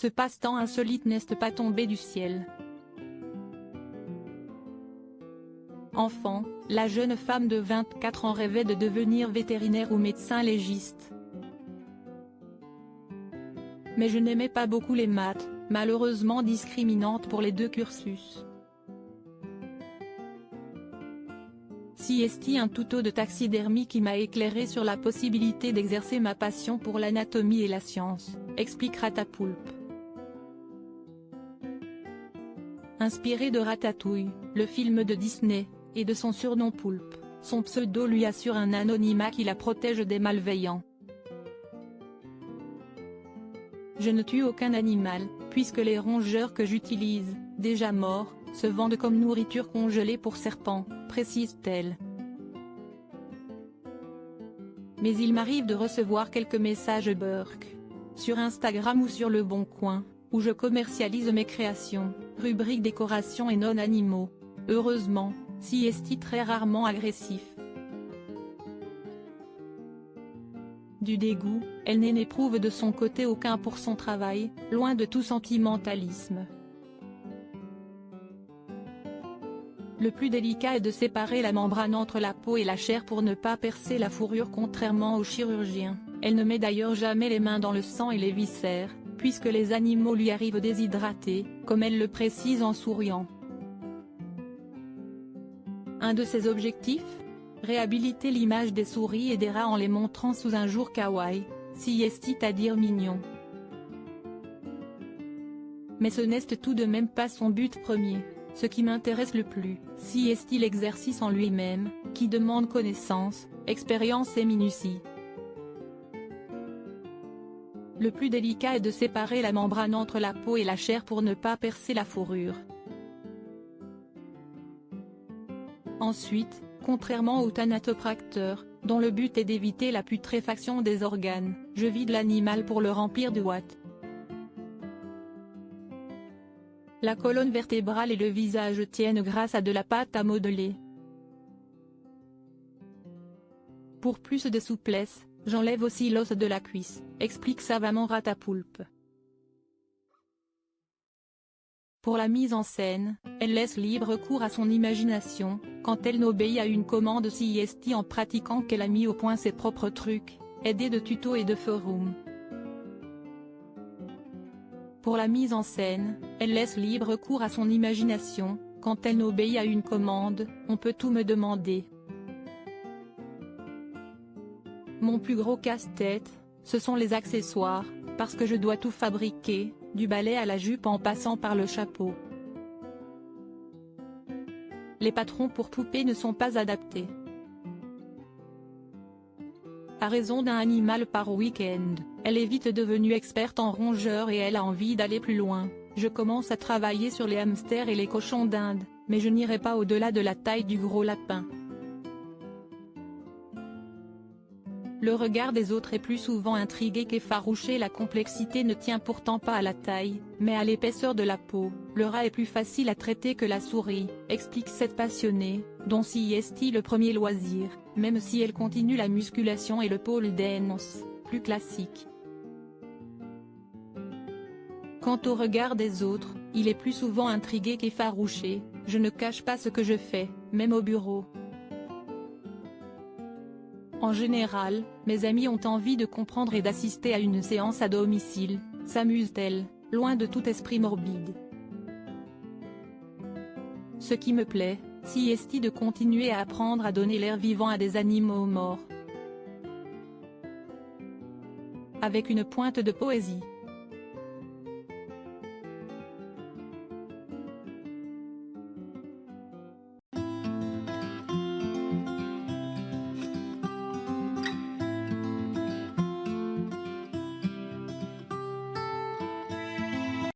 Ce passe-temps insolite n'est pas tombé du ciel. Enfant, la jeune femme de 24 ans rêvait de devenir vétérinaire ou médecin légiste. Mais je n'aimais pas beaucoup les maths, malheureusement discriminantes pour les deux cursus. C'est un tuto de taxidermie qui m'a éclairé sur la possibilité d'exercer ma passion pour l'anatomie et la science, explique Ratapoulpe. Inspiré de Ratatouille, le film de Disney, et de son surnom Poulpe, son pseudo lui assure un anonymat qui la protège des malveillants. Je ne tue aucun animal, puisque les rongeurs que j'utilise, déjà morts, se vendent comme nourriture congelée pour serpents, précise-t-elle. Mais il m'arrive de recevoir quelques messages burk. Sur Instagram ou sur Le Bon Coin, où je commercialise mes créations, rubrique décoration et non-animaux. Heureusement, c'est très rarement agressif. Du dégoût, elle n'éprouve de son côté aucun pour son travail, loin de tout sentimentalisme. Le plus délicat est de séparer la membrane entre la peau et la chair pour ne pas percer la fourrure contrairement aux chirurgiens. Elle ne met d'ailleurs jamais les mains dans le sang et les viscères, puisque les animaux lui arrivent déshydratés, comme elle le précise en souriant. Un de ses objectifs ? Réhabiliter l'image des souris et des rats en les montrant sous un jour kawaii, c'est-à-dire mignon. Mais ce n'est tout de même pas son but premier. Ce qui m'intéresse le plus, c'est l'exercice en lui-même, qui demande connaissance, expérience et minutie. Le plus délicat est de séparer la membrane entre la peau et la chair pour ne pas percer la fourrure. Ensuite, contrairement au thanatopracteur, dont le but est d'éviter la putréfaction des organes, je vide l'animal pour le remplir de ouate. La colonne vertébrale et le visage tiennent grâce à de la pâte à modeler. Pour plus de souplesse, j'enlève aussi l'os de la cuisse, explique savamment Ratapoulpe. Pour la mise en scène, elle laisse libre cours à son imagination, quand elle n'obéit à une commande en pratiquant qu'elle a mis au point ses propres trucs, aidée de tutos et de forums. Pour la mise en scène, elle laisse libre cours à son imagination, quand elle n'obéit à une commande, on peut tout me demander. Mon plus gros casse-tête, ce sont les accessoires, parce que je dois tout fabriquer, du balai à la jupe en passant par le chapeau. Les patrons pour poupées ne sont pas adaptés. À raison d'un animal par week-end, elle est vite devenue experte en rongeurs et elle a envie d'aller plus loin. Je commence à travailler sur les hamsters et les cochons d'Inde, mais je n'irai pas au-delà de la taille du gros lapin. Le regard des autres est plus souvent intrigué qu'effarouché. La complexité ne tient pourtant pas à la taille, mais à l'épaisseur de la peau. Le rat est plus facile à traiter que la souris, explique cette passionnée, dont c'est le premier loisir, même si elle continue la musculation et le pole dance, plus classique. Quant au regard des autres, il est plus souvent intrigué qu'effarouché. Je ne cache pas ce que je fais, même au bureau. En général, mes amis ont envie de comprendre et d'assister à une séance à domicile, s'amuse-t-elle, loin de tout esprit morbide. Ce qui me plaît, c'est de continuer à apprendre à donner l'air vivant à des animaux morts. Avec une pointe de poésie.